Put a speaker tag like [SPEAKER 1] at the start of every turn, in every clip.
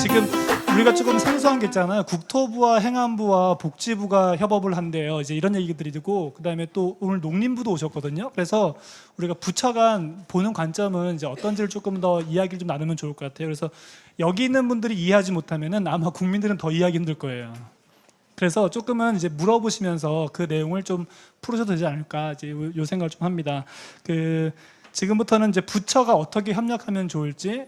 [SPEAKER 1] 지금 우리가 조금 생소한 게 있잖아요. 국토부와 행안부와 복지부가 협업을 한대요. 이제 이런 얘기들이 되고, 그다음에 또 오늘 농림부도 오셨거든요. 그래서 우리가 부처 간 보는 관점은 이제 어떤지를 조금 더 이야기를 좀 나누면 좋을 것 같아요. 그래서 여기 있는 분들이 이해하지 못하면은 아마 국민들은 더 이해하기 힘들 거예요. 그래서 조금은 이제 물어보시면서 그 내용을 좀 풀으셔도 되지 않을까, 이제 요 생각을 좀 합니다. 지금부터는 이제 부처가 어떻게 협력하면 좋을지,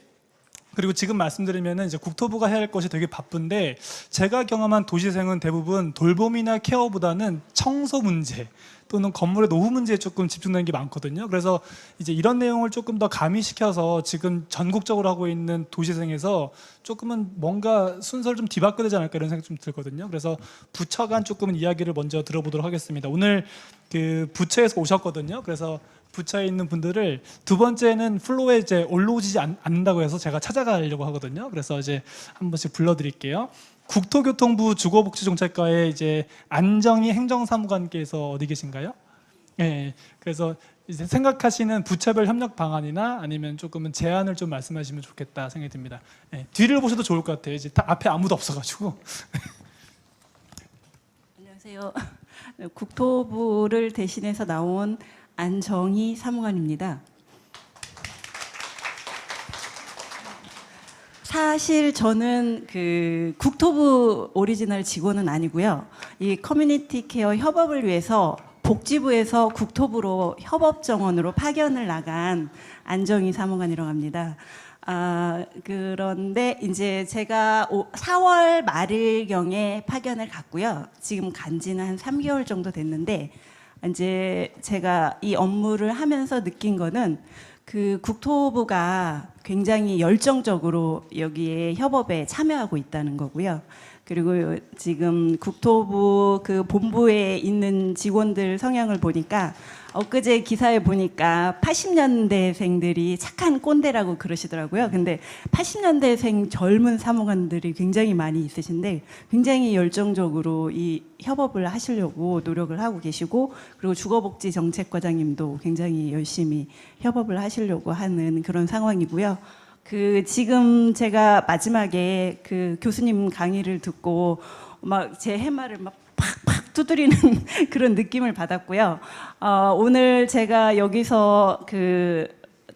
[SPEAKER 1] 그리고 지금 말씀드리면은 이제 국토부가 해야 할 것이 되게 바쁜데, 제가 경험한 도시생은 대부분 돌봄이나 케어보다는 청소 문제 또는 건물의 노후 문제에 조금 집중되는 게 많거든요. 그래서 이제 이런 내용을 조금 더 가미시켜서 지금 전국적으로 하고 있는 도시생에서 조금은 뭔가 순서를 좀 뒤바꿔야 되지 않을까 이런 생각이 좀 들거든요. 그래서 부처 간 조금은 이야기를 먼저 들어보도록 하겠습니다. 오늘 그 부처에서 오셨거든요. 그래서 부처에 있는 분들을 두 번째는 플로어에 이제 올라오지 않는다고 해서 제가 찾아가려고 하거든요. 그래서 이제 한 번씩 불러드릴게요. 국토교통부 주거복지정책과의 이제 안정희 행정사무관께서 어디 계신가요? 네, 그래서 이제 생각하시는 부처별 협력 방안이나 아니면 조금은 제안을 좀 말씀하시면 좋겠다 생각이 듭니다. 네, 뒤를 보셔도 좋을 것 같아요. 이제 앞에 아무도 없어가지고.
[SPEAKER 2] 안녕하세요. 국토부를 대신해서 나온 안정희 사무관입니다. 사실 저는 그 국토부 오리지널 직원은 아니고요. 이 커뮤니티 케어 협업을 위해서 복지부에서 국토부로 협업 정원으로 파견을 나간 안정희 사무관이라고 합니다. 그런데 이제 제가 4월 말일경에 파견을 갔고요. 지금 간 지는 한 3개월 정도 됐는데, 이제 제가 이 업무를 하면서 느낀 거는 그 국토부가 굉장히 열정적으로 여기에 협업에 참여하고 있다는 거고요. 그리고 지금 국토부 그 본부에 있는 직원들 성향을 보니까 엊그제 기사에 보니까 80년대생들이 착한 꼰대라고 그러시더라고요. 근데 80년대생 젊은 사무관들이 굉장히 많이 있으신데 굉장히 열정적으로 이 협업을 하시려고 노력을 하고 계시고, 그리고 주거복지정책과장님도 굉장히 열심히 협업을 하시려고 하는 그런 상황이고요. 지금 제가 마지막에 그 교수님 강의를 듣고 막 제 해마를 막 팍팍 두드리는 그런 느낌을 받았고요. 오늘 제가 여기서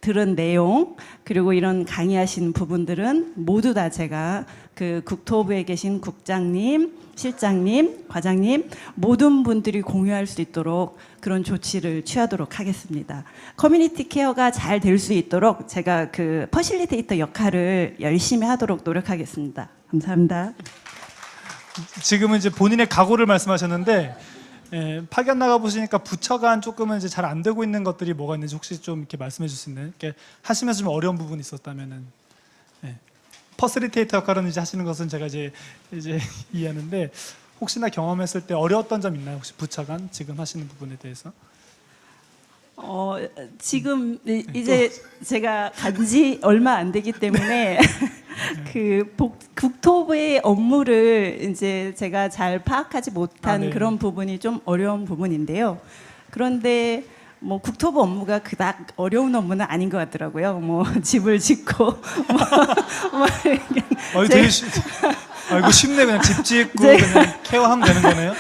[SPEAKER 2] 들은 내용, 그리고 이런 강의하신 부분들은 모두 다 제가 그 국토부에 계신 국장님, 실장님, 과장님 모든 분들이 공유할 수 있도록 그런 조치를 취하도록 하겠습니다. 커뮤니티 케어가 잘 될 수 있도록 제가 그 퍼실리테이터 역할을 열심히 하도록 노력하겠습니다. 감사합니다.
[SPEAKER 1] 지금은 이제 본인의 각오를 말씀하셨는데, 파견 나가 보시니까 부처 간 조금은 이제 잘 안 되고 있는 것들이 뭐가 있는지 혹시 좀 이렇게 말씀해 줄 수 있는, 이렇게 하시면서 좀 어려운 부분이 있었다면은, 퍼실리테이터 역할은 이제 하시는 것은 제가 이제 이해하는데, 혹시나 경험했을 때 어려웠던 점 있나요? 혹시 부처 간 지금 하시는 부분에 대해서?
[SPEAKER 2] 지금 이제 제가 간지 얼마 안 되기 때문에 국토부의 업무를 이제 제가 잘 파악하지 못한
[SPEAKER 1] 네.
[SPEAKER 2] 그런 부분이 좀 어려운 부분인데요. 그런데 뭐 국토부 업무가 그닥 어려운 업무는 아닌 것 같더라고요. 뭐 집을 짓고
[SPEAKER 1] 되게 이거 쉽네. 그냥 집 짓고 그냥 케어하면 되는 거네요.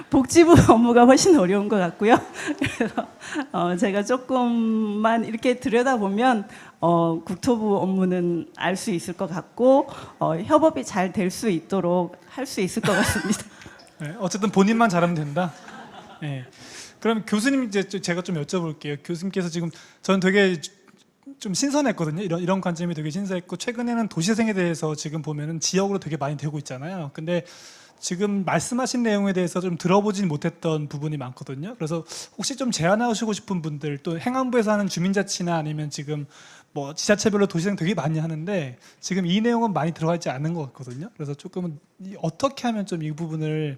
[SPEAKER 2] 복지부 업무가 훨씬 어려운 것 같고요. 그래서 제가 조금만 이렇게 들여다보면 국토부 업무는 알 수 있을 것 같고, 협업이 잘 될 수 있도록 할 수 있을 것 같습니다.
[SPEAKER 1] 네, 어쨌든 본인만 잘하면 된다. 네. 그럼 교수님 이제 제가 좀 여쭤볼게요. 교수님께서 지금 저는 되게 좀 신선했거든요. 이런 관점이 되게 신선했고, 최근에는 도시생에 대해서 지금 보면은 지역으로 되게 많이 되고 있잖아요. 근데 지금 말씀하신 내용에 대해서 좀 들어보진 못했던 부분이 많거든요. 그래서 혹시 좀 제안하시고 싶은 분들, 또 행안부에서 하는 주민자치나 아니면 지금 뭐 지자체별로 도시생 되게 많이 하는데 지금 이 내용은 많이 들어가 있지 않은 것 같거든요. 그래서 조금은 어떻게 하면 좀 이 부분을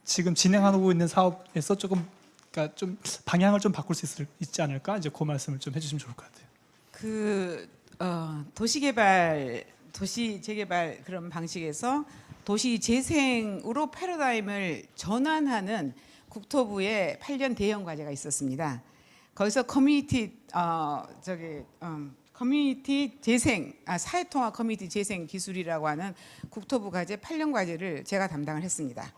[SPEAKER 1] 지금 진행하고 있는 사업에서 조금, 그러니까 좀 방향을 좀 바꿀 수 있지 않을까? 이제 그 말씀을 좀 해주시면 좋을 것 같아요.
[SPEAKER 3] 도시개발, 도시 재개발 그런 방식에서 도시 재생으로 패러다임을 전환하는 국토부의 8년 대형 과제가 있었습니다. 거기서 커뮤니티 재생, 사회통합 커뮤니티 재생 기술이라고 하는 국토부 과제 8년 과제를 제가 담당을 했습니다.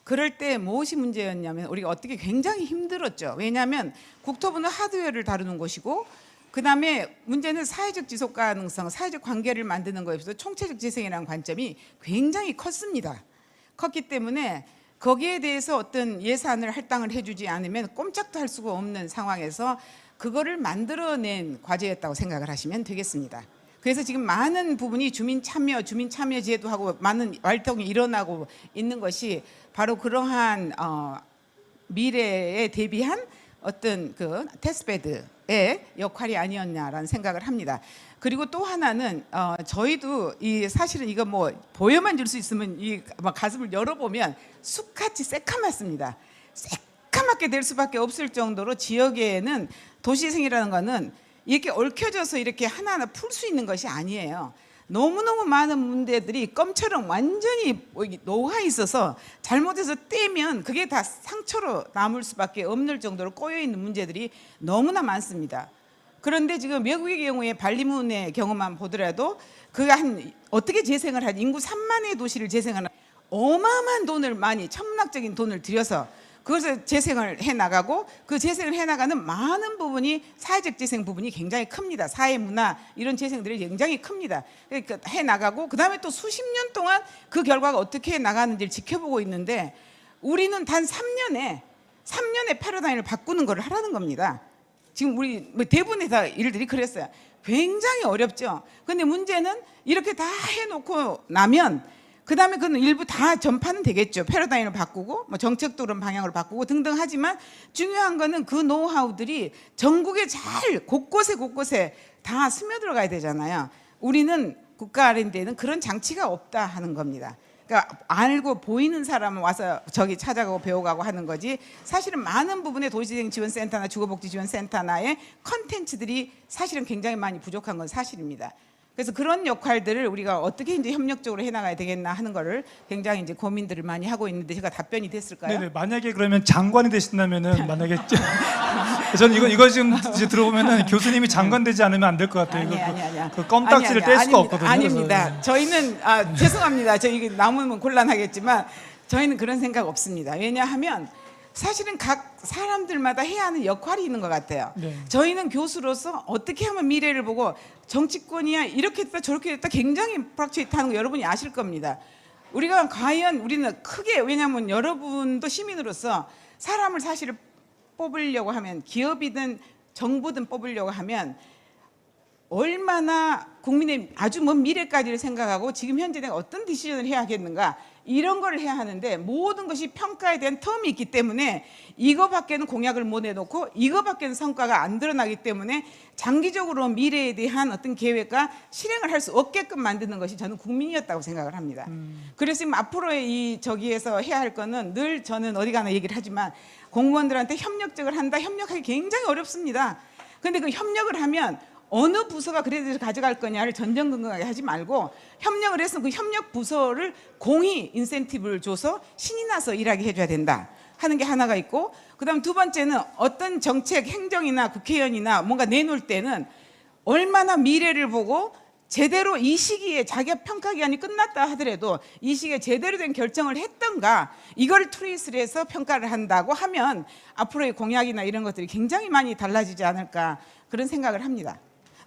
[SPEAKER 3] 그럴 때 무엇이 문제였냐면 우리가 어떻게 굉장히 힘들었죠. 왜냐하면 국토부는 하드웨어를 다루는 곳이고 그다음에 문제는 사회적 지속 가능성, 사회적 관계를 만드는 것에 있어서 총체적 재생이라는 관점이 굉장히 컸습니다. 컸기 때문에 거기에 대해서 어떤 예산을 할당을 해주지 않으면 꼼짝도 할 수가 없는 상황에서 그거를 만들어낸 과제였다고 생각을 하시면 되겠습니다. 그래서 지금 많은 부분이 주민 참여 제도하고 많은 활동이 일어나고 있는 것이 바로 그러한 미래에 대비한 어떤 그 테스트베드의 역할이 아니었냐라는 생각을 합니다. 그리고 또 하나는 저희도 이 사실은 이거 뭐 보여만 줄 수 있으면 이 막 가슴을 열어보면 쑥같이 새카맣습니다. 새까맣게 될 수밖에 없을 정도로 지역에는 도시재생이라는 거는 이렇게 얽혀져서 이렇게 하나하나 풀 수 있는 것이 아니에요. 너무너무 많은 문제들이 껌처럼 완전히 녹아 있어서 잘못해서 떼면 그게 다 상처로 남을 수밖에 없는 정도로 꼬여 있는 문제들이 너무나 많습니다. 그런데 지금 외국의 경우에 발리문의 경우만 보더라도 그가 어떻게 재생을 하지, 인구 3만의 도시를 재생하는 어마어마한 돈을 많이 천문학적인 돈을 들여서 그것을 재생을 해나가고 그 재생을 해나가는 많은 부분이 사회적 재생 부분이 굉장히 큽니다. 사회 문화 이런 재생들이 굉장히 큽니다. 그러니까 해나가고 그다음에 또 수십 년 동안 그 결과가 어떻게 나가는지를 지켜보고 있는데 우리는 단 3년에 패러다임을 바꾸는 걸 하라는 겁니다. 지금 우리 대부분의 다 일들이 그랬어요. 굉장히 어렵죠. 그런데 문제는 이렇게 다 해놓고 나면 그 다음에 그는 일부 다 전파는 되겠죠. 패러다임을 바꾸고 뭐 정책적으로 방향을 바꾸고 등등 하지만 중요한 거는 그 노하우들이 전국에 잘 곳곳에 다 스며들어가야 되잖아요. 우리는 국가 R&D에는 그런 장치가 없다 하는 겁니다. 그러니까 알고 보이는 사람은 와서 저기 찾아가고 배워가고 하는 거지 사실은 많은 부분의 도시재생지원센터나 주거복지지원센터나의 컨텐츠들이 사실은 굉장히 많이 부족한 건 사실입니다. 그래서 그런 역할들을 우리가 어떻게 이제 협력적으로 해나가야 되겠나 하는 거를 굉장히 이제 고민들을 많이 하고 있는데 제가 답변이 됐을까요?
[SPEAKER 1] 네네. 만약에 그러면 장관이 되신다면은 만약에 저는 이거 지금 이제 들어보면은 교수님이 장관 되지 않으면 안 될 것 같아요.
[SPEAKER 3] 아니야.
[SPEAKER 1] 그 껌딱지를 뗄 수가 없거든요.
[SPEAKER 3] 아닙니다.
[SPEAKER 1] 그래서.
[SPEAKER 3] 저희는 죄송합니다. 저희 남으면 곤란하겠지만 저희는 그런 생각 없습니다. 왜냐하면 사실은 각 사람들마다 해야 하는 역할이 있는 것 같아요.
[SPEAKER 1] 네.
[SPEAKER 3] 저희는 교수로서 어떻게 하면 미래를 보고 정치권이야 이렇게 됐다 저렇게 됐다 굉장히 프락치에이트하는 거 여러분이 아실 겁니다. 우리가 과연 우리는 크게 왜냐하면 여러분도 시민으로서 사람을 사실 뽑으려고 하면 기업이든 정부든 뽑으려고 하면 얼마나 국민의 아주 먼 미래까지를 생각하고 지금 현재 내가 어떤 디시전을 해야 하겠는가 이런 걸 해야 하는데 모든 것이 평가에 대한 텀이 있기 때문에 이거밖에는 공약을 못 내놓고 이거밖에는 성과가 안 드러나기 때문에 장기적으로 미래에 대한 어떤 계획과 실행을 할 수 없게끔 만드는 것이 저는 국민이었다고 생각을 합니다. 그래서 지금 앞으로의 이 저기에서 해야 할 거는 늘 저는 어디 가나 얘기를 하지만 공무원들한테 협력적을 한다. 협력하기 굉장히 어렵습니다. 그런데 그 협력을 하면 어느 부서가 그래도 가져갈 거냐를 전전긍긍하게 하지 말고 협력을 해서 그 협력 부서를 공히 인센티브를 줘서 신이 나서 일하게 해줘야 된다 하는 게 하나가 있고 그다음 두 번째는 어떤 정책 행정이나 국회의원이나 뭔가 내놓을 때는 얼마나 미래를 보고 제대로 이 시기에 자기가 평가 기간이 끝났다 하더라도 이 시기에 제대로 된 결정을 했던가 이걸 트레이스를 해서 평가를 한다고 하면 앞으로의 공약이나 이런 것들이 굉장히 많이 달라지지 않을까 그런 생각을 합니다.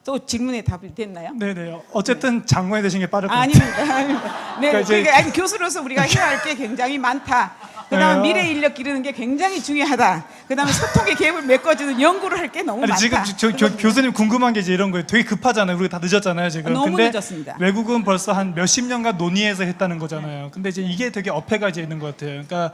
[SPEAKER 3] 또 질문에 답이 됐나요?
[SPEAKER 1] 네네. 어쨌든 장관이 되신 게 빠를 것 같아요.
[SPEAKER 3] 아닙니다. 네,
[SPEAKER 1] 그러니까 이제-
[SPEAKER 3] 그러니까 교수로서 우리가 해야 할 게 굉장히 많다. 그다음
[SPEAKER 1] 네.
[SPEAKER 3] 미래 인력 기르는 게 굉장히 중요하다. 그다음에 소통의 갭을 메꿔주는 연구를 할 게 너무
[SPEAKER 1] 아니
[SPEAKER 3] 많다.
[SPEAKER 1] 지금 교수님 궁금한 게 이제 이런 거예요. 되게 급하잖아요. 우리가 다 늦었잖아요 지금.
[SPEAKER 3] 너무
[SPEAKER 1] 근데
[SPEAKER 3] 늦었습니다.
[SPEAKER 1] 외국은 벌써 한 몇십 년간 논의해서 했다는 거잖아요. 근데 이제 이게 되게 어폐가 이제 있는 것 같아요. 그러니까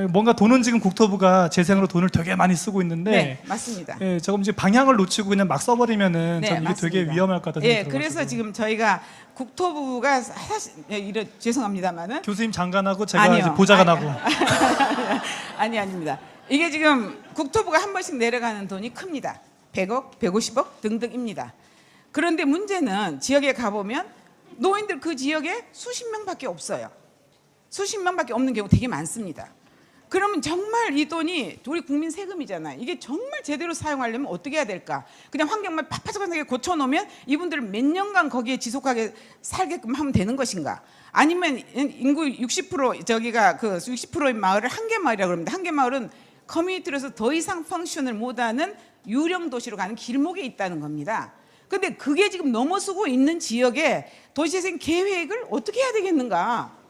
[SPEAKER 1] 뭔가 돈은 지금 국토부가 재생으로 돈을 되게 많이 쓰고 있는데,
[SPEAKER 3] 네, 맞습니다.
[SPEAKER 1] 예, 조금 이제 방향을 놓치고 그냥 막 써버리면은
[SPEAKER 3] 네,
[SPEAKER 1] 저는 이게 되게
[SPEAKER 3] 맞습니다.
[SPEAKER 1] 위험할 것 같다는
[SPEAKER 3] 예,
[SPEAKER 1] 생각이 들어가지고.
[SPEAKER 3] 그래서 지금 저희가 국토부가 사실 죄송합니다만은
[SPEAKER 1] 교수님 장관하고 제가
[SPEAKER 3] 아니요.
[SPEAKER 1] 이제 보좌관
[SPEAKER 3] 아니,
[SPEAKER 1] 하고.
[SPEAKER 3] 아닙니다. 이게 지금 국토부가 한 번씩 내려가는 돈이 큽니다. 100억, 150억 등등입니다. 그런데 문제는 지역에 가보면 노인들 그 지역에 수십 명밖에 없어요. 수십 명밖에 없는 경우 되게 많습니다. 그러면 정말 이 돈이 우리 국민 세금이잖아요. 이게 정말 제대로 사용하려면 어떻게 해야 될까? 그냥 환경만 파파삭하게 고쳐놓으면 이분들 몇 년간 거기에 지속하게 살게끔 하면 되는 것인가? 아니면 인구 60% 저기가 그 60%의 마을을 한계 마을이라고 그럽니다. 한계 마을은 커뮤니티로서 더 이상 펑션을 못하는 유령 도시로 가는 길목에 있다는 겁니다. 근데 그게 지금 넘어서고 있는 지역에 도시재생 계획을 어떻게 해야 되겠는가?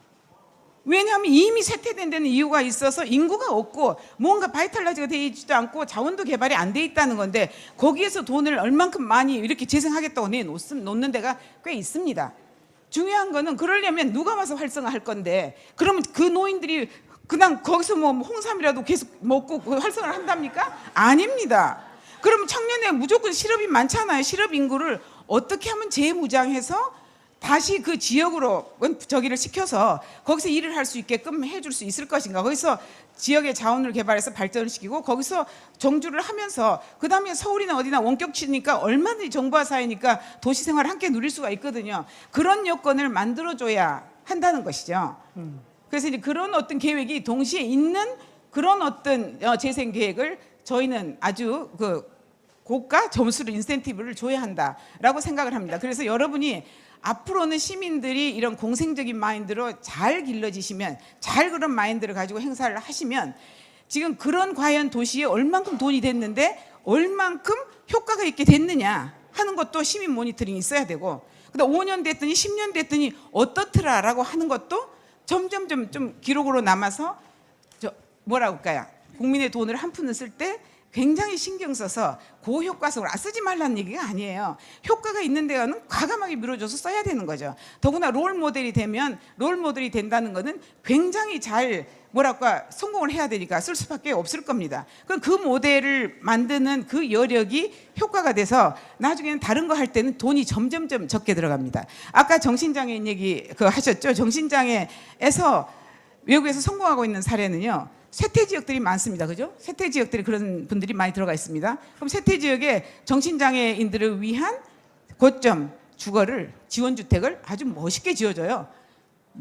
[SPEAKER 3] 왜냐하면 이미 쇠퇴된 데는 이유가 있어서 인구가 없고 뭔가 바이탈라이즈가 되어 있지도 않고 자원도 개발이 안 돼 있다는 건데 거기에서 돈을 얼만큼 많이 이렇게 재생하겠다고 내놓는 데가 꽤 있습니다. 중요한 거는 그러려면 누가 와서 활성화할 건데 그러면 그 노인들이 그냥 거기서 뭐 홍삼이라도 계속 먹고 활성화를 한답니까? 아닙니다. 그럼 청년에 무조건 실업이 많잖아요. 실업 인구를 어떻게 하면 재무장해서 다시 그 지역으로 저기를 시켜서 거기서 일을 할 수 있게끔 해줄 수 있을 것인가. 거기서 지역의 자원을 개발해서 발전을 시키고 거기서 정주를 하면서 그 다음에 서울이나 어디나 원격치니까 얼마든지 정부와 사회니까 도시생활을 함께 누릴 수가 있거든요. 그런 여건을 만들어줘야 한다는 것이죠. 그래서 이제 그런 어떤 계획이 동시에 있는 그런 어떤 재생 계획을 저희는 아주 그 고가 점수를 인센티브를 줘야 한다라고 생각을 합니다. 그래서 여러분이 앞으로는 시민들이 이런 공생적인 마인드로 잘 길러지시면 잘 그런 마인드를 가지고 행사를 하시면 지금 그런 과연 도시에 얼만큼 돈이 됐는데 얼만큼 효과가 있게 됐느냐 하는 것도 시민 모니터링이 있어야 되고 그다음 5년 됐더니 10년 됐더니 어떻더라라고 하는 것도 점점점 좀 기록으로 남아서 뭐라고 할까요? 국민의 돈을 한 푼을 쓸 때 굉장히 신경 써서 고효과성으로 쓰지 말라는 얘기가 아니에요. 효과가 있는 데는 과감하게 밀어줘서 써야 되는 거죠. 더구나 롤 모델이 되면 롤 모델이 된다는 거는 굉장히 잘 뭐랄까 성공을 해야 되니까 쓸 수밖에 없을 겁니다. 그럼 그 모델을 만드는 그 여력이 효과가 돼서 나중에는 다른 거 할 때는 돈이 점점점 적게 들어갑니다. 아까 정신장애인 얘기 하셨죠? 정신장애에서 외국에서 성공하고 있는 사례는요. 쇠퇴 지역들이 많습니다. 그죠? 쇠퇴 지역들이 그런 분들이 많이 들어가 있습니다. 그럼 쇠퇴 지역에 정신장애인들을 위한 고점 주거를 지원주택을 아주 멋있게 지어줘요.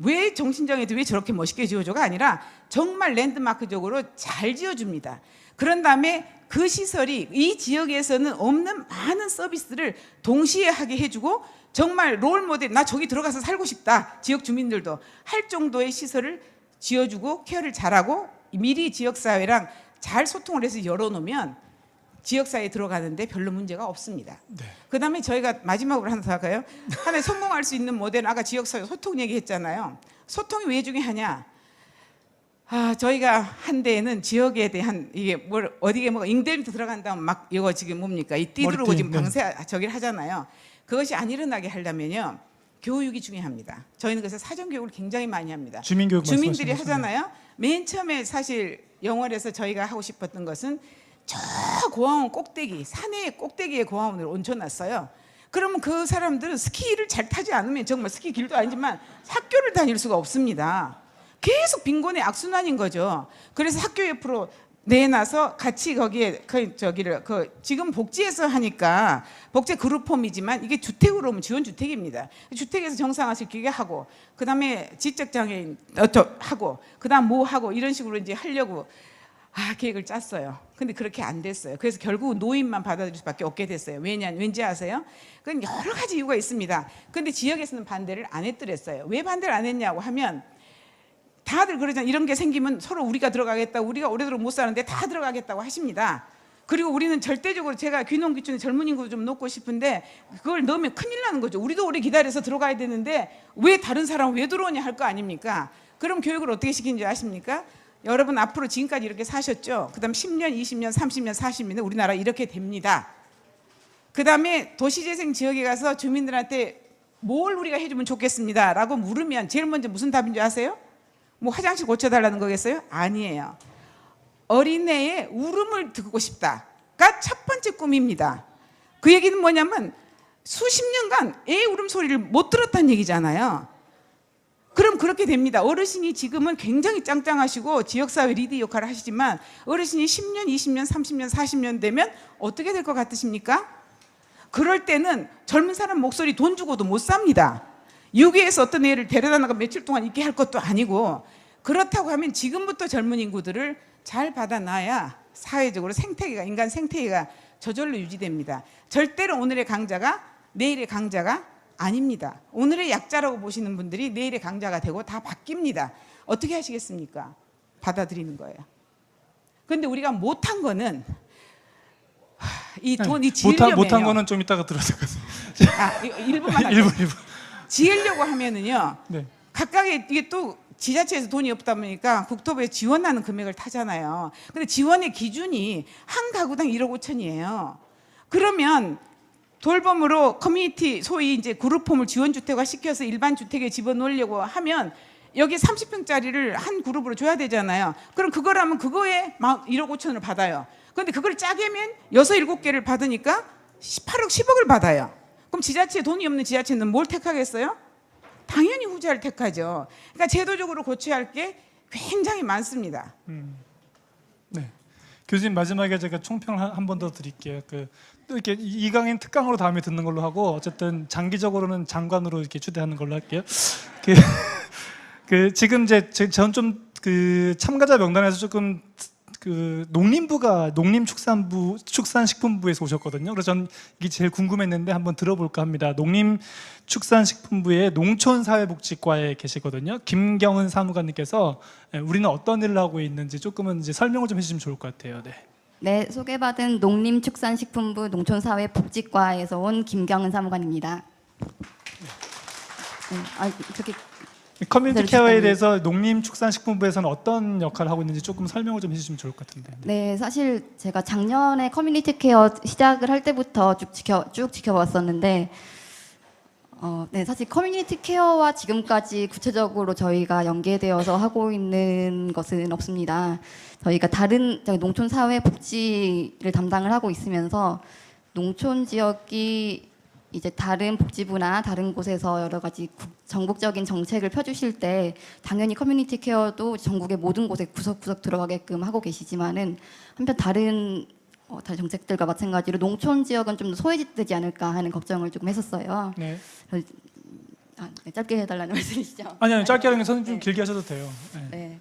[SPEAKER 3] 왜 정신장애인들이 왜 저렇게 멋있게 지어줘가 아니라 정말 랜드마크적으로 잘 지어줍니다. 그런 다음에 그 시설이 이 지역에서는 없는 많은 서비스를 동시에 하게 해주고 정말 롤 모델 나 저기 들어가서 살고 싶다. 지역 주민들도 할 정도의 시설을 지어주고 케어를 잘하고 미리 지역사회랑 잘 소통을 해서 열어놓으면 지역사회에 들어가는데 별로 문제가 없습니다.
[SPEAKER 1] 네.
[SPEAKER 3] 그 다음에 저희가 마지막으로 하나 더 할까요? 하나의 성공할 수 있는 모델은 아까 지역사회 소통 얘기했잖아요. 소통이 왜 중요하냐? 저희가 한 데에는 지역에 대한 이게 뭘 어디에 뭐 인터넷 들어간다면 막 이거 지금 뭡니까? 이 띠두르고
[SPEAKER 1] 머리띠,
[SPEAKER 3] 지금
[SPEAKER 1] 네.
[SPEAKER 3] 방세 저기를 하잖아요. 그것이 안 일어나게 하려면요. 교육이 중요합니다. 저희는 그래서 사전교육을 굉장히 많이 합니다.
[SPEAKER 1] 주민교육
[SPEAKER 3] 주민들이
[SPEAKER 1] 말씀하시는 거죠?
[SPEAKER 3] 하잖아요. 맨 처음에 사실 영월에서 저희가 하고 싶었던 것은 저 고아원 꼭대기, 산의 꼭대기에 고아원을 얹혀놨어요. 그러면 그 사람들은 스키를 잘 타지 않으면 정말 스키 길도 아니지만 학교를 다닐 수가 없습니다. 계속 빈곤의 악순환인 거죠. 그래서 학교 옆으로 내놔서 같이 거기에 지금 복지에서 하니까 복지 그룹홈이지만 이게 주택으로 오면 지원주택입니다. 주택에서 정상화시키게 하고 그다음에 지적장애인 하고 그다음 뭐 하고 이런 식으로 이제 하려고 계획을 짰어요. 근데 그렇게 안 됐어요. 그래서 결국 노인만 받아들일 수밖에 없게 됐어요. 왠지 아세요? 그건 여러 가지 이유가 있습니다. 근데 지역에서는 반대를 안 했더랬어요. 왜 반대를 안 했냐고 하면 다들 그러잖아요. 이런 게 생기면 서로 우리가 들어가겠다고 우리가 오래도록 못 사는데 다 들어가겠다고 하십니다. 그리고 우리는 절대적으로 제가 귀농귀촌의 젊은 인구도 좀 넣고 싶은데 그걸 넣으면 큰일 나는 거죠. 우리도 오래 기다려서 들어가야 되는데 왜 다른 사람은 왜 들어오냐 할 거 아닙니까? 그럼 교육을 어떻게 시키는지 아십니까? 여러분 앞으로 지금까지 이렇게 사셨죠? 그 다음 10년, 20년, 30년, 40년 우리나라 이렇게 됩니다. 그 다음에 도시재생 지역에 가서 주민들한테 뭘 우리가 해주면 좋겠습니다 라고 물으면 제일 먼저 무슨 답인 줄 아세요? 뭐 화장실 고쳐달라는 거겠어요? 아니에요. 어린애의 울음을 듣고 싶다가 첫 번째 꿈입니다. 그 얘기는 뭐냐면 수십 년간 애 울음소리를 못 들었다는 얘기잖아요. 그럼 그렇게 됩니다. 어르신이 지금은 굉장히 짱짱하시고 지역사회 리드 역할을 하시지만 어르신이 10년, 20년, 30년, 40년 되면 어떻게 될 것 같으십니까? 그럴 때는 젊은 사람 목소리 돈 주고도 못 삽니다. 유괴해서 어떤 애를 데려다 나가 며칠 동안 있게 할 것도 아니고 그렇다고 하면 지금부터 젊은 인구들을 잘 받아놔야 사회적으로 생태계가, 인간 생태계가 저절로 유지됩니다. 절대로 오늘의 강자가 내일의 강자가 아닙니다. 오늘의 약자라고 보시는 분들이 내일의 강자가 되고 다 바뀝니다. 어떻게 하시겠습니까? 받아들이는 거예요. 그런데 우리가 못한 거는 이 돈이 지으려면요.
[SPEAKER 1] 못한 거는 좀 이따가 들어서
[SPEAKER 3] 이거 일부만 할게요.
[SPEAKER 1] 일부.
[SPEAKER 3] 지으려고 하면은요.
[SPEAKER 1] 네.
[SPEAKER 3] 각각의 이게 또 지자체에서 돈이 없다 보니까 국토부에 지원하는 금액을 타잖아요. 근데 지원의 기준이 한 가구당 1억 5천이에요. 그러면 돌봄으로 커뮤니티 소위 이제 그룹홈을 지원주택화 시켜서 일반 주택에 집어넣으려고 하면 여기 30평짜리를 한 그룹으로 줘야 되잖아요. 그럼 그거라면 그거에 막 1억 5천을 받아요. 그런데 그걸 짜게면 6, 7개를 받으니까 8억, 10억을 받아요. 그럼 지자체에 돈이 없는 지자체는 뭘 택하겠어요? 당연히 후자를 택하죠. 그러니까 제도적으로 고쳐야 할 게 굉장히 많습니다.
[SPEAKER 1] 네. 교수님 마지막에 제가 총평을 한 번 더 드릴게요. 또 이렇게 이강인 특강으로 다음에 듣는 걸로 하고 어쨌든 장기적으로는 장관으로 이렇게 추대하는 걸로 할게요. 지금 이제 전 좀 참가자 명단에서 조금 농림축산부 축산식품부에서 오셨거든요. 그래서 전 이게 제일 궁금했는데 한번 들어볼까 합니다. 농림축산식품부의 농촌사회복지과에 계시거든요. 김경은 사무관님께서 우리는 어떤 일을 하고 있는지 조금은 이제 설명을 좀 해주시면 좋을 것 같아요. 네.
[SPEAKER 4] 네, 소개받은 농림축산식품부 농촌사회복지과에서 온 김경은 사무관입니다. 그렇게
[SPEAKER 1] 커뮤니티 케어에 대해서 농림축산식품부에서는 어떤 역할을 하고 있는지 조금 설명을 좀 해주시면 좋을 것 같은데.
[SPEAKER 4] 네, 사실 제가 작년에 커뮤니티 케어 시작을 할 때부터 쭉 지켜봤었는데, 네, 사실 커뮤니티 케어와 지금까지 구체적으로 저희가 연계되어서 하고 있는 것은 없습니다. 저희가 농촌 사회 복지를 담당을 하고 있으면서 농촌 지역이 이제 다른 복지부나 다른 곳에서 여러 가지 전국적인 정책을 펴주실 때 당연히 커뮤니티 케어도 전국의 모든 곳에 구석구석 들어가게끔 하고 계시지만은 한편 다른 정책들과 마찬가지로 농촌 지역은 좀 더 소외되지 않을까 하는 걱정을 조금 했었어요.
[SPEAKER 1] 네.
[SPEAKER 4] 네, 짧게 해달라는 말씀이시죠?
[SPEAKER 1] 아니요, 짧게 하는 게 선생님 좀 길게 하셔도 돼요. 네.
[SPEAKER 4] 네.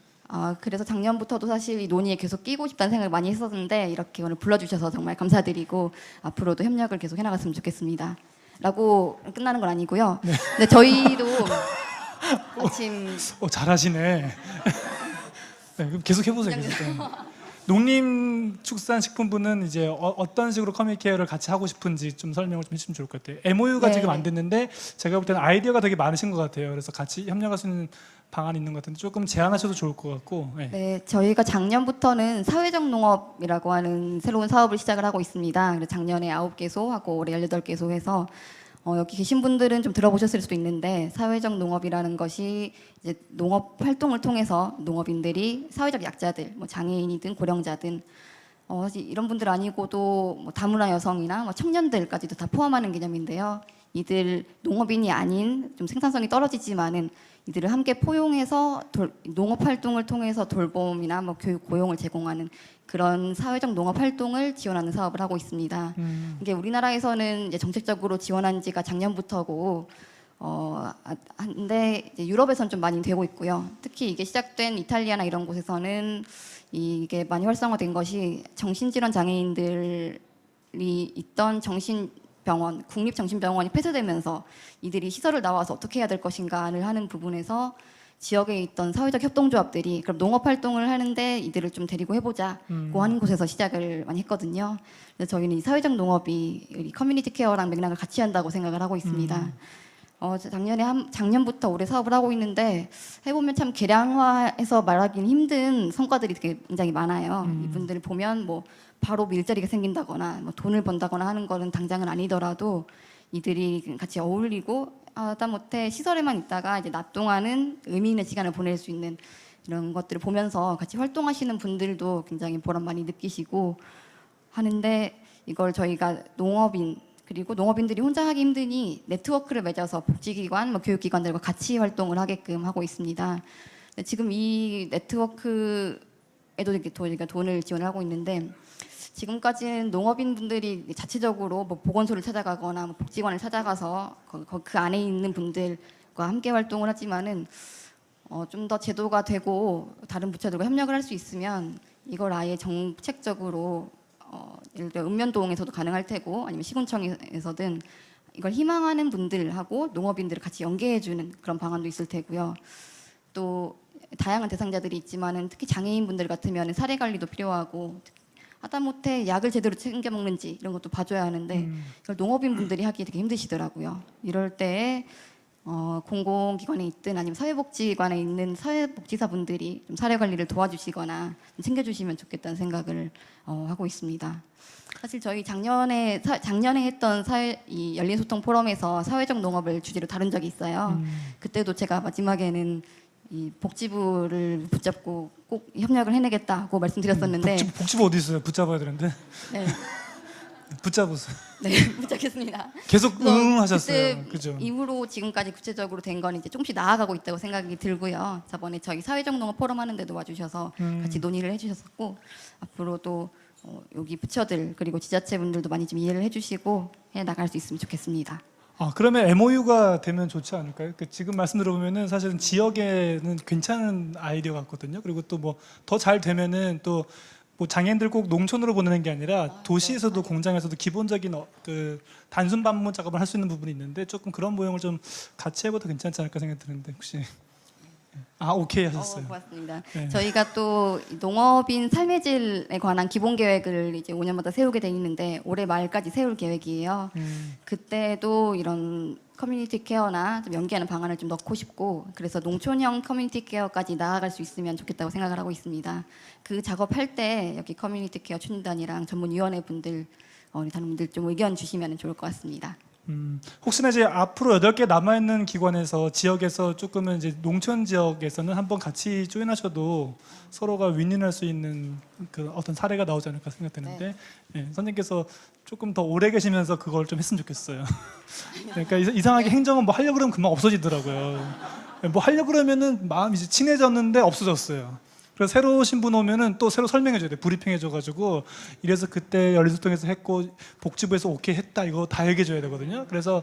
[SPEAKER 4] 그래서 작년부터도 사실 이 논의에 계속 끼고 싶다는 생각을 많이 했었는데 이렇게 오늘 불러주셔서 정말 감사드리고 앞으로도 협력을 계속 해나갔으면 좋겠습니다. 라고 끝나는 건 아니고요. 네. 근데 저희도 마침
[SPEAKER 1] 잘하시네. 네, 그럼 계속 해보세요. 농림축산식품부는 이제 어떤 식으로 커뮤니티 케어를 같이 하고 싶은지 좀 설명을 좀 해주시면 좋을 것 같아요. MOU가
[SPEAKER 4] 네.
[SPEAKER 1] 지금 안 됐는데 제가 볼 때는 아이디어가 되게 많으신 것 같아요. 그래서 같이 협력할 수 있는 방안이 있는 것 같은데 조금 제안하셔도 좋을 것 같고. 네.
[SPEAKER 4] 네, 저희가 작년부터는 사회적 농업이라고 하는 새로운 사업을 시작을 하고 있습니다. 그래서 작년에 9개소 하고 올해 18개소 해서 여기 계신 분들은 좀 들어보셨을 수도 있는데 사회적 농업이라는 것이 이제 농업 활동을 통해서 농업인들이 사회적 약자들, 뭐 장애인이든 고령자든 사실 이런 분들 아니고도 뭐 다문화 여성이나 뭐 청년들까지도 다 포함하는 개념인데요. 이들 농업인이 아닌 좀 생산성이 떨어지지만은 이들을 함께 포용해서 농업 활동을 통해서 돌봄이나 뭐 교육 고용을 제공하는 그런 사회적 농업 활동을 지원하는 사업을 하고 있습니다. 이게 우리나라에서는 이제 정책적으로 지원한 지가 작년부터고 한데 이제 유럽에서는 좀 많이 되고 있고요. 특히 이게 시작된 이탈리아나 이런 곳에서는 이게 많이 활성화된 것이 정신질환 장애인들이 있던 정신병원, 국립정신병원이 폐쇄되면서 이들이 시설을 나와서 어떻게 해야 될 것인가를 하는 부분에서 지역에 있던 사회적 협동조합들이 그럼 농업 활동을 하는데 이들을 좀 데리고 해보자고 하는 곳에서 시작을 많이 했거든요. 그래서 저희는 이 사회적 농업이 우리 커뮤니티 케어랑 맥락을 같이 한다고 생각을 하고 있습니다. 작년부터 올해 사업을 하고 있는데 해보면 참 계량화해서 말하기는 힘든 성과들이 되게 굉장히 많아요. 이분들을 보면 뭐 바로 일자리가 생긴다거나 뭐 돈을 번다거나 하는 거는 당장은 아니더라도 이들이 같이 어울리고 하다못해 시설에만 있다가 이제 낮 동안은 의미 있는 시간을 보낼 수 있는 이런 것들을 보면서 같이 활동하시는 분들도 굉장히 보람 많이 느끼시고 하는데 이걸 저희가 농업인 그리고 농업인들이 혼자 하기 힘드니 네트워크를 맺어서 복지기관, 뭐 교육기관들과 같이 활동을 하게끔 하고 있습니다. 지금 이 네트워크에도 이렇게 돈을 지원을 하고 있는데 지금까지는 농업인분들이 자체적으로 뭐 보건소를 찾아가거나 뭐 복지관을 찾아가서 그 안에 있는 분들과 함께 활동을 하지만은 좀 더 제도가 되고 다른 부처들과 협력을 할 수 있으면 이걸 아예 정책적으로 예를 들어 읍면동에서도 가능할 테고 아니면 시군청에서든 이걸 희망하는 분들하고 농업인들을 같이 연계해주는 그런 방안도 있을 테고요. 또 다양한 대상자들이 있지만은 특히 장애인분들 같으면 사례 관리도 필요하고 하다못해 약을 제대로 챙겨 먹는지 이런 것도 봐줘야 하는데 이걸 농업인분들이 하기 되게 힘드시더라고요. 이럴 때에 공공기관에 있든 아니면 사회복지관에 있는 사회복지사분들이 좀 사례 관리를 도와주시거나 좀 챙겨주시면 좋겠다는 생각을 하고 있습니다. 사실 저희 작년에 했던 이 열린 소통 포럼에서 사회적 농업을 주제로 다룬 적이 있어요. 그때도 제가 마지막에는 이 복지부를 붙잡고 꼭 협력을 해내겠다고 말씀드렸었는데
[SPEAKER 1] 복지부 어디 있어요? 붙잡아야 되는데.
[SPEAKER 4] 네,
[SPEAKER 1] 붙잡으세요.
[SPEAKER 4] 네 붙잡겠습니다.
[SPEAKER 1] 계속
[SPEAKER 4] 그래서
[SPEAKER 1] 응하셨어요.
[SPEAKER 4] 그때
[SPEAKER 1] 그죠?
[SPEAKER 4] 이후로 지금까지 구체적으로 된 건 이제 조금씩 나아가고 있다고 생각이 들고요. 저번에 저희 사회적 농업 포럼 하는데도 와주셔서 같이 논의를 해주셨었고 앞으로도 여기 부처들 그리고 지자체분들도 많이 좀 이해를 해주시고 해 나갈 수 있으면 좋겠습니다.
[SPEAKER 1] 그러면 MOU가 되면 좋지 않을까요? 지금 말씀 들어보면은 사실은 지역에는 괜찮은 아이디어 같거든요. 그리고 또 뭐 더 잘 되면은 또 뭐 장애인들 꼭 농촌으로 보내는 게 아니라 도시에서도
[SPEAKER 4] 네,
[SPEAKER 1] 공장에서도 기본적인 그 단순 반문 작업을 할 수 있는 부분이 있는데 조금 그런 모형을 좀 같이 해봐도 괜찮지 않을까 생각이 드는데 혹시 오케이 하셨어요.
[SPEAKER 4] 고맙습니다.
[SPEAKER 1] 네.
[SPEAKER 4] 저희가 또 농업인 삶의 질에 관한 기본 계획을 이제 5년마다 세우게 돼 있는데 올해 말까지 세울 계획이에요. 그때도 이런 커뮤니티 케어나 좀 연계하는 방안을 좀 넣고 싶고 그래서 농촌형 커뮤니티 케어까지 나아갈 수 있으면 좋겠다고 생각을 하고 있습니다. 그 작업할 때 여기 커뮤니티 케어 추진단이랑 전문위원회 분들 다른 분들 좀 의견 주시면 좋을 것 같습니다.
[SPEAKER 1] 혹시나 이제 앞으로 8개 남아있는 기관에서 지역에서 조금은 이제 농촌 지역에서는 한번 같이 조인하셔도 서로가 윈윈할 수 있는 그 어떤 사례가 나오지 않을까 생각되는데 예, 선생님께서 조금 더 오래 계시면서 그걸 좀 했으면 좋겠어요. 그러니까 이상하게 행정은 뭐 하려고 그러면 금방 없어지더라고요. 뭐 하려고 그러면은 마음이 이제 친해졌는데 없어졌어요. 그래서 새로 오신 분 오면은 또 새로 설명해줘야 돼. 브리핑 해줘가지고 이래서 그때 열린소통에서 했고 복지부에서 오케이 했다 이거 다 얘기해줘야 되거든요. 그래서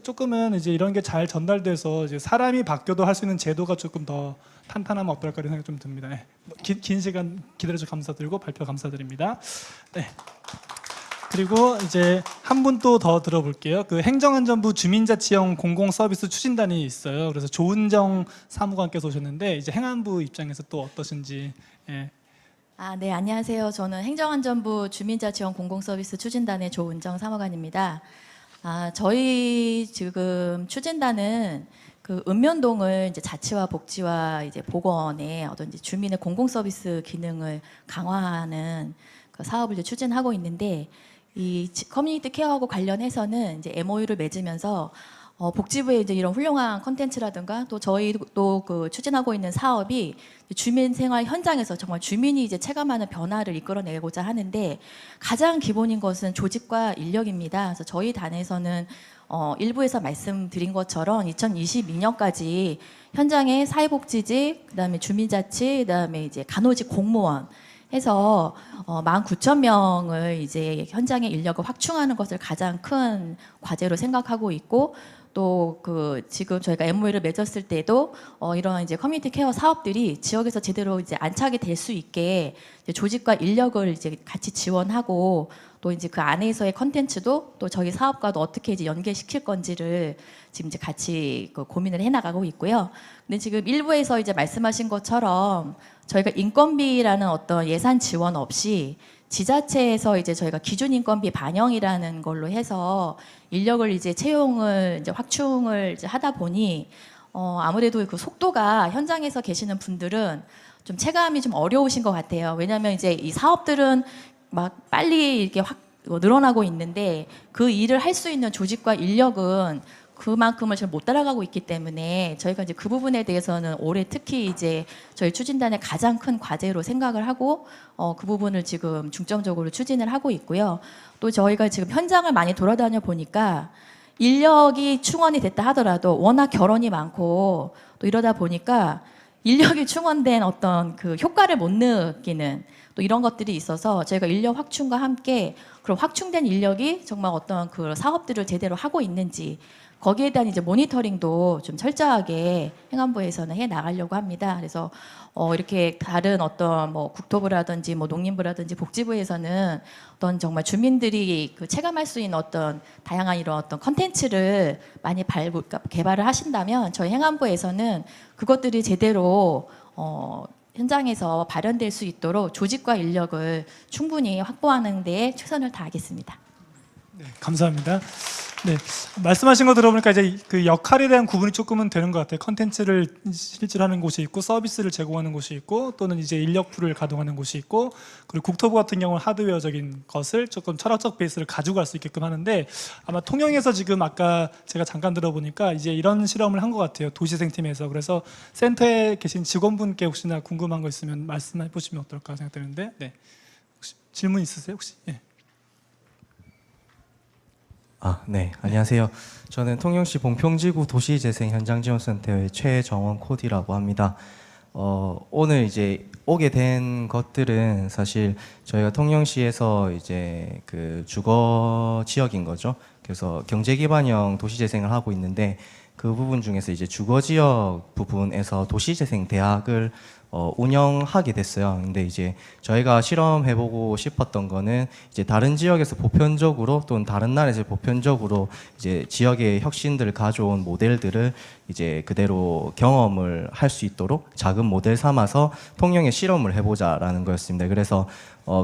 [SPEAKER 1] 조금은 이제 이런 게 잘 전달돼서 이제 사람이 바뀌어도 할 수 있는 제도가 조금 더 탄탄하면 어떨까 이런 생각이 좀 듭니다. 네. 긴 시간 기다려주셔서 감사드리고 발표 감사드립니다. 네. 그리고 이제 한 분 또 더 들어볼게요. 그 행정안전부 주민자치형 공공서비스 추진단이 있어요. 그래서 조은정 사무관께서 오셨는데 이제 행안부 입장에서 또 어떠신지. 예.
[SPEAKER 5] 네, 안녕하세요. 저는 행정안전부 주민자치형 공공서비스 추진단의 조은정 사무관입니다. 저희 지금 추진단은 그 읍면동을 이제 자치와 복지와 이제 보건의 어떤 이제 주민의 공공서비스 기능을 강화하는 그 사업을 이제 추진하고 있는데 이 커뮤니티 케어하고 관련해서는 이제 MOU를 맺으면서 복지부의 이제 이런 훌륭한 컨텐츠라든가 또 저희도 그 추진하고 있는 사업이 주민 생활 현장에서 정말 주민이 이제 체감하는 변화를 이끌어내고자 하는데 가장 기본인 것은 조직과 인력입니다. 그래서 저희 단에서는 일부에서 말씀드린 것처럼 2022년까지 현장에 사회복지직, 그다음에 주민자치, 그다음에 이제 간호직 공무원 해서 19,000명을 이제 현장의 인력을 확충하는 것을 가장 큰 과제로 생각하고 있고 또 그 지금 저희가 MOU를 맺었을 때도 이런 이제 커뮤니티 케어 사업들이 지역에서 제대로 이제 안착이 될 수 있게 이제 조직과 인력을 이제 같이 지원하고 또 이제 그 안에서의 컨텐츠도 또 저희 사업과도 어떻게 이제 연계시킬 건지를 지금 이제 같이 그 고민을 해나가고 있고요. 근데 지금 일부에서 이제 말씀하신 것처럼 저희가 인건비라는 어떤 예산 지원 없이 지자체에서 이제 저희가 기준 인건비 반영이라는 걸로 해서 인력을 이제 채용을 이제 확충을 이제 하다 보니 아무래도 그 속도가 현장에서 계시는 분들은 좀 체감이 좀 어려우신 것 같아요. 왜냐하면 이제 이 사업들은 막 빨리 이렇게 확 늘어나고 있는데 그 일을 할 수 있는 조직과 인력은 그만큼을 잘 못 따라가고 있기 때문에 저희가 이제 그 부분에 대해서는 올해 특히 이제 저희 추진단의 가장 큰 과제로 생각을 하고 그 부분을 지금 중점적으로 추진을 하고 있고요. 또 저희가 지금 현장을 많이 돌아다녀 보니까 인력이 충원이 됐다 하더라도 워낙 결혼이 많고 또 이러다 보니까 인력이 충원된 어떤 그 효과를 못 느끼는 또 이런 것들이 있어서 저희가 인력 확충과 함께 그런 확충된 인력이 정말 어떤 그 사업들을 제대로 하고 있는지 거기에 대한 이제 모니터링도 좀 철저하게 행안부에서는 해 나가려고 합니다. 그래서 이렇게 다른 어떤 뭐 국토부라든지 뭐 농림부라든지 복지부에서는 어떤 정말 주민들이 그 체감할 수 있는 어떤 다양한 이런 어떤 컨텐츠를 많이 그러니까 개발을 하신다면 저희 행안부에서는 그것들이 제대로 현장에서 발현될 수 있도록 조직과 인력을 충분히 확보하는 데 최선을 다하겠습니다.
[SPEAKER 1] 네, 감사합니다. 네, 말씀하신 거 들어보니까 이제 그 역할에 대한 구분이 조금은 되는 것 같아요. 컨텐츠를 실제로 하는 곳이 있고 서비스를 제공하는 곳이 있고 또는 이제 인력풀을 가동하는 곳이 있고 그리고 국토부 같은 경우는 하드웨어적인 것을 조금 철학적 베이스를 가지고 갈 수 있게끔 하는데 아마 통영에서 지금 아까 제가 잠깐 들어보니까 이제 이런 실험을 한 것 같아요. 도시생팀에서. 그래서 센터에 계신 직원분께 혹시나 궁금한 거 있으면 말씀해 보시면 어떨까 생각되는데 네. 혹시 질문 있으세요 혹시? 네.
[SPEAKER 6] 네, 안녕하세요. 저는 통영시 봉평지구 도시재생 현장지원센터의 최정원 코디라고 합니다. 오늘 이제 오게 된 것들은 사실 저희가 통영시에서 이제 그 주거 지역인 거죠. 그래서 경제기반형 도시재생을 하고 있는데 그 부분 중에서 이제 주거 지역 부분에서 도시재생 대학을 운영하게 됐어요. 근데 이제 저희가 실험해보고 싶었던 거는 이제 다른 지역에서 보편적으로 또는 다른 나라에서 보편적으로 이제 지역의 혁신들을 가져온 모델들을 이제 그대로 경험을 할 수 있도록 작은 모델 삼아서 통영에 실험을 해보자라는 거였습니다. 그래서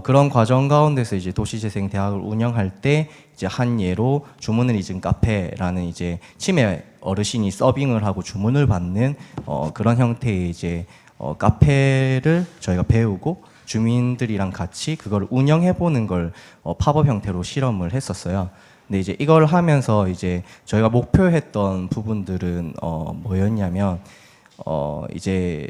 [SPEAKER 6] 그런 과정 가운데서 이제 도시재생 대학을 운영할 때 이제 한 예로 주문을 잊은 카페라는 이제 치매 어르신이 서빙을 하고 주문을 받는 그런 형태의 이제 카페를 저희가 배우고 주민들이랑 같이 그걸 운영해보는 걸 팝업 형태로 실험을 했었어요. 근데 이제 이걸 하면서 이제 저희가 목표했던 부분들은 뭐였냐면 이제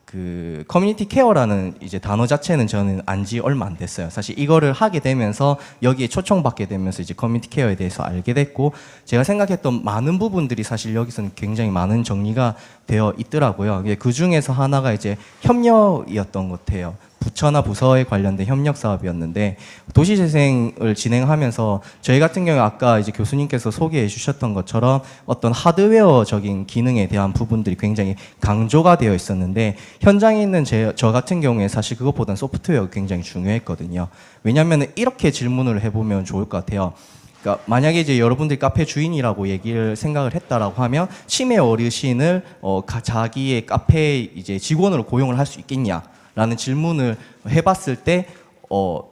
[SPEAKER 6] 그 커뮤니티 케어라는 이제 단어 자체는 저는 안지 얼마 안 됐어요. 사실 이거를 하게 되면서 여기에 초청받게 되면서 이제 커뮤니티 케어에 대해서 알게 됐고 제가 생각했던 많은 부분들이 사실 여기서는 굉장히 많은 정리가 되어 있더라고요. 그 중에서 하나가 이제 협력이었던 것 같아요. 부처나 부서에 관련된 협력 사업이었는데 도시재생을 진행하면서 저희 같은 경우에 아까 이제 교수님께서 소개해 주셨던 것처럼 어떤 하드웨어적인 기능에 대한 부분들이 굉장히 강조가 되어 있었는데 현장에 있는 저 같은 경우에 사실 그것보다는 소프트웨어가 굉장히 중요했거든요. 왜냐하면 이렇게 질문을 해보면 좋을 것 같아요. 그러니까 만약에 이제 여러분들이 카페 주인이라고 얘기를 생각을 했다라고 하면 치매 어르신을 자기의 카페 이제 직원으로 고용을 할 수 있겠냐? 라는 질문을 해봤을 때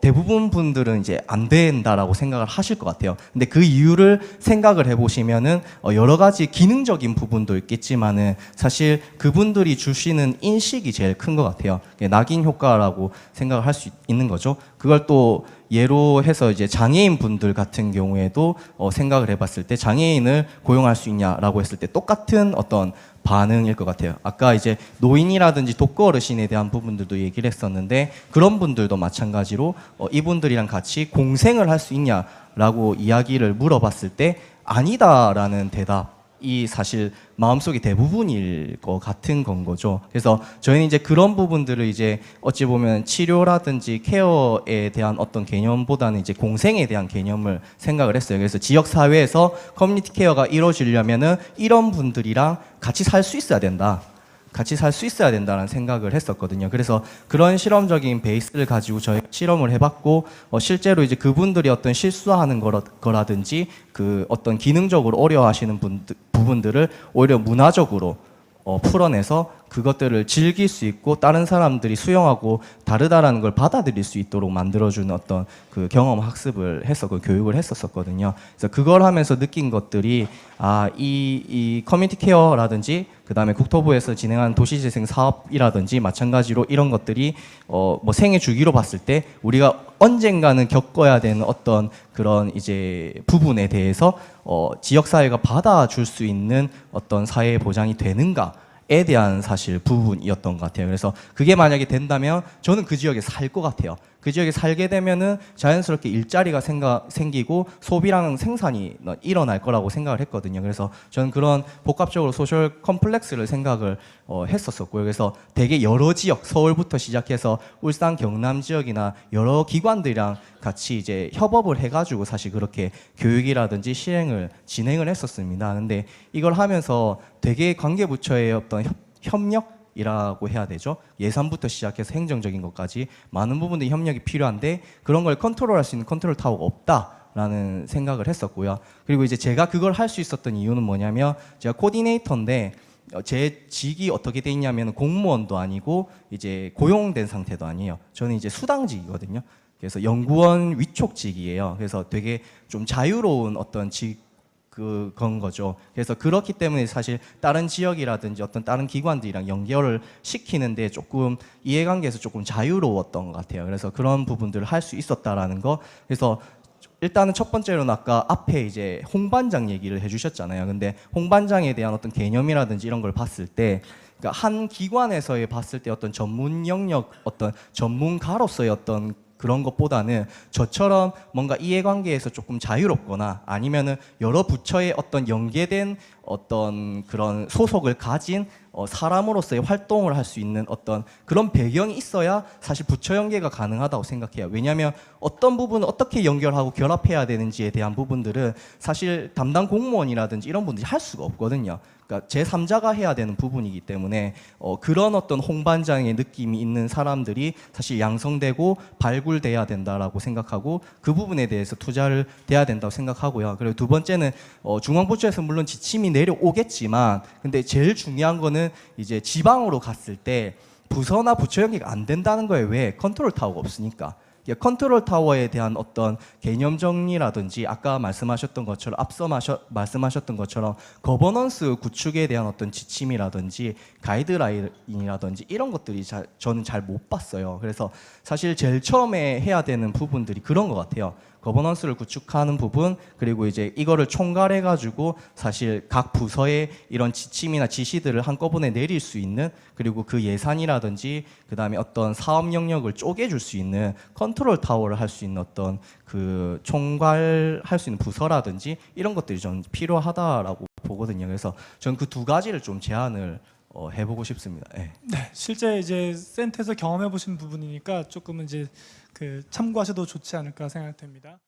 [SPEAKER 6] 대부분 분들은 이제 안 된다라고 생각을 하실 것 같아요. 근데 그 이유를 생각을 해보시면은 여러 가지 기능적인 부분도 있겠지만은 사실 그분들이 주시는 인식이 제일 큰 것 같아요. 낙인 효과라고 생각을 할 수 있는 거죠. 그걸 또 예로 해서 이제 장애인 분들 같은 경우에도 생각을 해봤을 때 장애인을 고용할 수 있냐라고 했을 때 똑같은 어떤 반응일 것 같아요. 아까 이제 노인이라든지 독거 어르신에 대한 부분들도 얘기를 했었는데 그런 분들도 마찬가지로 이분들이랑 같이 공생을 할 수 있냐라고 이야기를 물어봤을 때 아니다라는 대답이 사실 마음속에 대부분일 것 같은 건 거죠. 그래서 저희는 이제 그런 부분들을 이제 어찌 보면 치료라든지 케어에 대한 어떤 개념보다는 이제 공생에 대한 개념을 생각을 했어요. 그래서 지역 사회에서 커뮤니티 케어가 이루어지려면은 이런 분들이랑 같이 살 수 있어야 된다. 같이 살 수 있어야 된다는 생각을 했었거든요. 그래서 그런 실험적인 베이스를 가지고 저희 실험을 해봤고 실제로 이제 그분들이 어떤 실수하는 거라든지 그 어떤 기능적으로 어려워하시는 부분들을 오히려 문화적으로 풀어내서 그것들을 즐길 수 있고 다른 사람들이 수용하고 다르다라는 걸 받아들일 수 있도록 만들어주는 어떤 그 경험 학습을 했었고 교육을 했었거든요. 그래서 그걸 하면서 느낀 것들이 이 커뮤니티 케어라든지 그 다음에 국토부에서 진행하는 도시재생 사업이라든지 마찬가지로 이런 것들이 뭐 생애 주기로 봤을 때 우리가 언젠가는 겪어야 되는 어떤 그런 이제 부분에 대해서 지역사회가 받아줄 수 있는 어떤 사회 보장이 되는가에 대한 사실 부분이었던 것 같아요. 그래서 그게 만약에 된다면 저는 그 지역에 살 것 같아요. 그 지역에 살게 되면은 자연스럽게 일자리가 생기고 소비랑 생산이 일어날 거라고 생각을 했거든요. 그래서 저는 그런 복합적으로 소셜 컴플렉스를 생각을 했었었고요. 그래서 되게 여러 지역, 서울부터 시작해서 울산, 경남 지역이나 여러 기관들이랑 같이 이제 협업을 해가지고 사실 그렇게 교육이라든지 진행을 했었습니다. 근데 이걸 하면서 되게 관계부처의 어떤 협력이라고 해야 되죠. 예산부터 시작해서 행정적인 것까지 많은 부분들이 협력이 필요한데 그런 걸 컨트롤할 수 있는 컨트롤 타워가 없다라는 생각을 했었고요. 그리고 이제 제가 그걸 할 수 있었던 이유는 뭐냐면 제가 코디네이터인데 제 직이 어떻게 돼 있냐면 공무원도 아니고 이제 고용된 상태도 아니에요. 저는 이제 수당직이거든요. 그래서 연구원 위촉직이에요. 그래서 되게 좀 자유로운 어떤 그건 거죠. 그래서 그렇기 때문에 사실 다른 지역이라든지 어떤 다른 기관들이랑 연결을 시키는데 조금 이해관계에서 조금 자유로웠던 것 같아요. 그래서 그런 부분들을 할 수 있었다라는 거. 그래서 일단은 첫 번째로는 아까 앞에 이제 홍반장 얘기를 해주셨잖아요. 근데 홍반장에 대한 어떤 개념이라든지 이런 걸 봤을 때, 그러니까 한 기관에서의 봤을 때 어떤 전문 영역, 어떤 전문가로서의 어떤 그런 것보다는 저처럼 뭔가 이해관계에서 조금 자유롭거나 아니면은 여러 부처의 어떤 연계된 어떤 그런 소속을 가진 사람으로서의 활동을 할 수 있는 어떤 그런 배경이 있어야 사실 부처 연계가 가능하다고 생각해요. 왜냐하면 어떤 부분을 어떻게 연결하고 결합해야 되는지에 대한 부분들은 사실 담당 공무원이라든지 이런 분들이 할 수가 없거든요. 그러니까 제3자가 해야 되는 부분이기 때문에 그런 어떤 홍반장의 느낌이 있는 사람들이 사실 양성되고 발굴돼야 된다라고 생각하고 그 부분에 대해서 투자를 돼야 된다고 생각하고요. 그리고 두 번째는 중앙부처에서 물론 지침이 내려오겠지만 근데 제일 중요한 거는 이제 지방으로 갔을 때 부서나 부처 연계가 안 된다는 거에 왜 컨트롤 타워가 없으니까. 컨트롤 타워에 대한 어떤 개념 정리라든지 아까 말씀하셨던 것처럼 앞서 말씀하셨던 것처럼 거버넌스 구축에 대한 어떤 지침이라든지 가이드라인이라든지 이런 것들이 저는 잘 못 봤어요. 그래서 사실 제일 처음에 해야 되는 부분들이 그런 것 같아요. 거버넌스를 구축하는 부분 그리고 이제 이거를 총괄해 가지고 사실 각 부서의 이런 지침이나 지시들을 한꺼번에 내릴 수 있는 그리고 그 예산이라든지 그다음에 어떤 사업 영역을 쪼개줄 수 있는 컨트롤 타워를 할 수 있는 어떤 그 총괄할 수 있는 부서라든지 이런 것들이 좀 필요하다라고 보거든요. 그래서 저는 그 두 가지를 좀 제안을 해보고 싶습니다. 네.
[SPEAKER 1] 네, 실제 이제 센터에서 경험해 보신 부분이니까 조금은 이제 그 참고하셔도 좋지 않을까 생각됩니다.